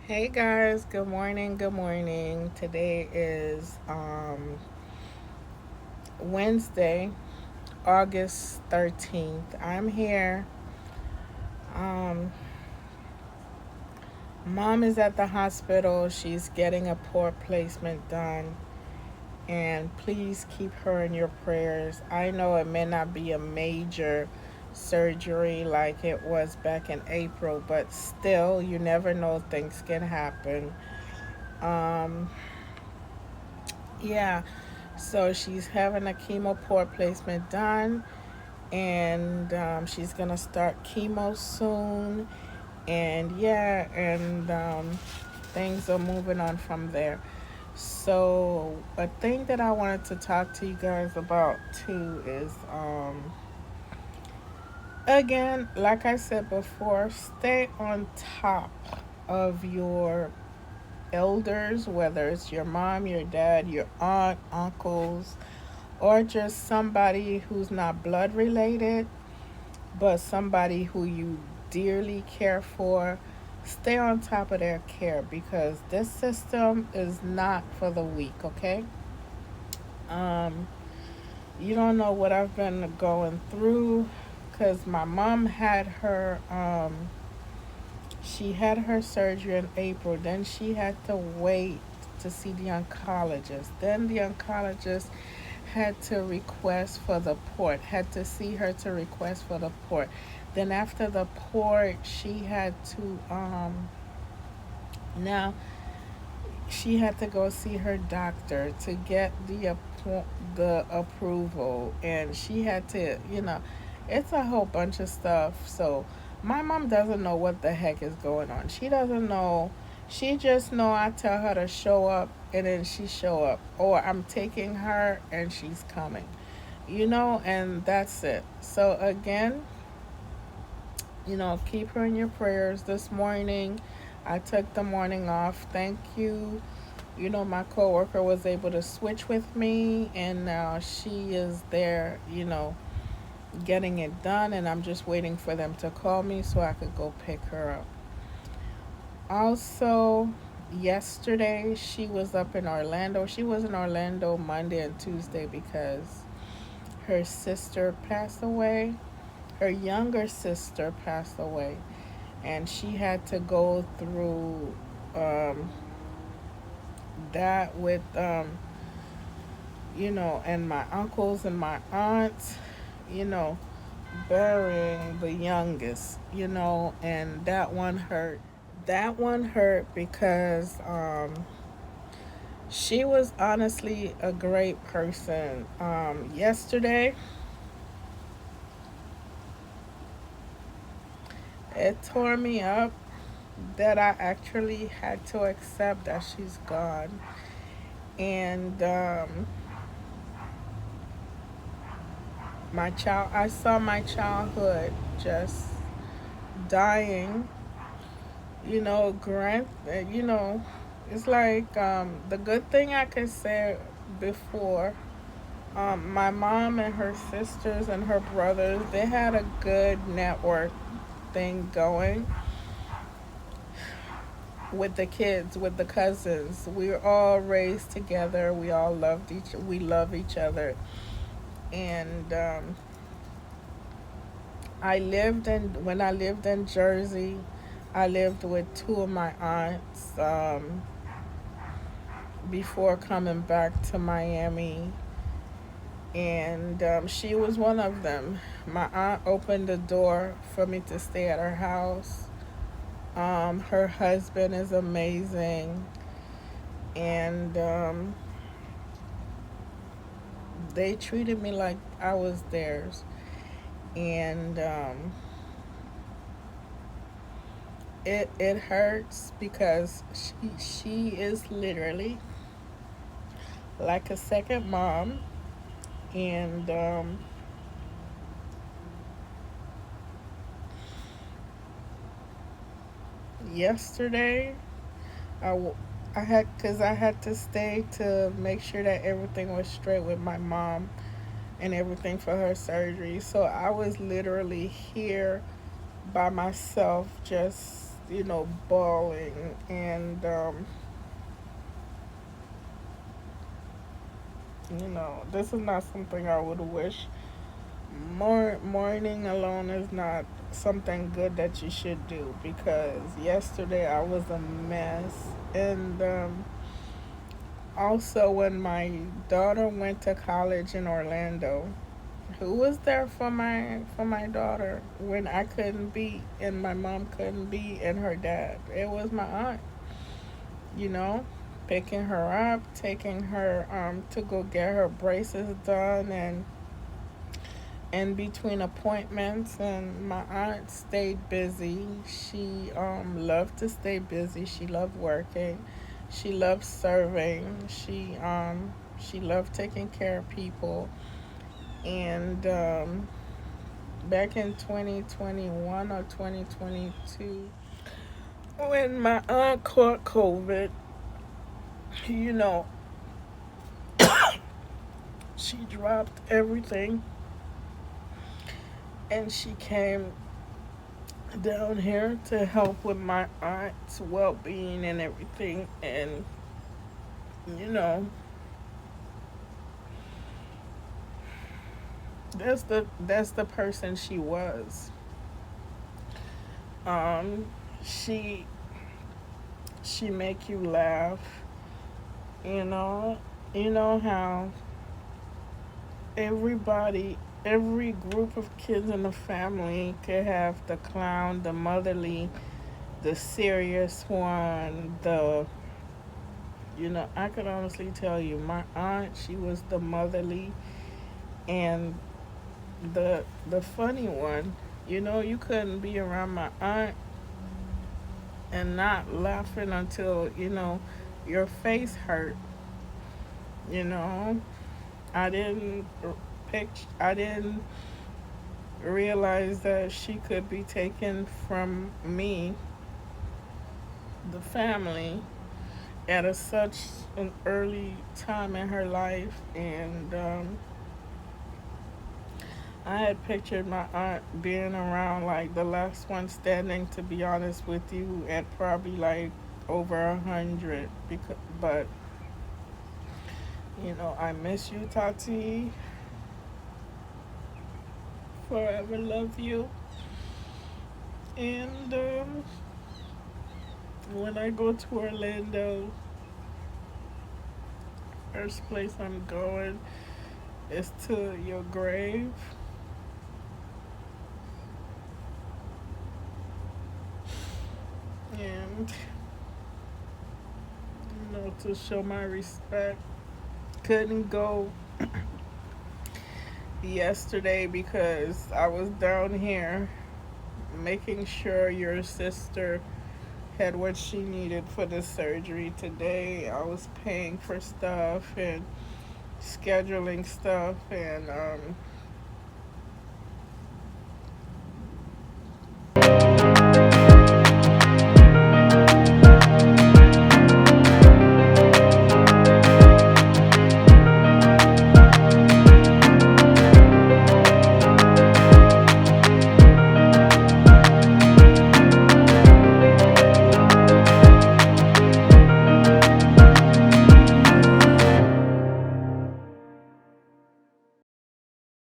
Hey guys, good morning. Good morning. Today is Wednesday, August 13th. I'm here. Um Mom is at the hospital. She's getting a port placement done, and please keep her in your prayers. I know it may not be a major surgery like it was back in April, but still, you never know, things can happen. Um yeah, so she's having a chemo port placement done, and she's gonna start chemo soon. And yeah, and things are moving on from there. So a thing that I wanted to talk to you guys about too is again, like I said before, stay on top of your elders, whether it's your mom, your dad, your aunt, uncles, or just somebody who's not blood related, but somebody who you dearly care for. Stay on top of their care because this system is not for the weak, okay? Um, you don't know what I've been going through because my mom had she had her surgery in April. Then she had to wait to see the oncologist. Then the oncologist had to request for the port, had to see her to request for the port. Then after the port, she had to now she had to go see her doctor to get the approval, and she had to, it's a whole bunch of stuff. So my mom doesn't know what the heck is going on. She doesn't know. She just know I tell her to show up, and then she show up, or I'm taking her and she's coming, and that's it. So again, keep her in your prayers this morning. I took the morning off. Thank you. My coworker was able to switch with me, and now she is there, getting it done, and I'm just waiting for them to call me so I could go pick her up. Also, yesterday she was up in Orlando. She was in Orlando Monday and Tuesday because her sister passed away. Her younger sister passed away, and she had to go through that with and my uncles and my aunts, you know, burying the youngest, and that one hurt. That one hurt because she was honestly a great person. Yesterday, it tore me up that I actually had to accept that she's gone. And I saw my childhood just dying. It's like the good thing I could say before. My mom and her sisters and her brothers, they had a good network thing going with the kids, with the cousins. We were all raised together. We love each other. And when I lived in Jersey, I lived with two of my aunts before coming back to Miami, and she was one of them. My aunt opened the door for me to stay at her house. Her husband is amazing, and they treated me like I was theirs. And it hurts because she is literally like a second mom, and yesterday I, w- I had because I had to stay to make sure that everything was straight with my mom and everything for her surgery. So I was literally here by myself, just bawling. And, this is not something I would wish. Mourning alone is not something good that you should do, because yesterday I was a mess. And also, when my daughter went to college in Orlando, who was there for my daughter when I couldn't be and my mom couldn't be and her dad? It was my aunt, you know, picking her up, taking her to go get her braces done, and in between appointments. And my aunt stayed busy. She loved to stay busy. She loved working. She loved serving. She loved taking care of people. And back in 2021 or 2022, when my aunt caught COVID, you know, she dropped everything and she came down here to help with my aunt's well being and everything. And, you know, that's the person she was. Um, she she make you laugh, you know. You know how every group of kids in the family could have the clown, the motherly, the serious one, I could honestly tell you, my aunt, she was the motherly and the funny one. You couldn't be around my aunt and not laughing until, your face hurt. You know, I didn't I didn't realize that she could be taken from me, the family, at such an early time in her life. And I had pictured my aunt being around, like the last one standing, to be honest with you, at probably like over 100. But I miss you, Tati. Forever love you. And when I go to Orlando, first place I'm going is to your grave. And, to show my respect. Couldn't go yesterday because I was down here making sure your sister had what she needed for the surgery today. I was paying for stuff and scheduling stuff, and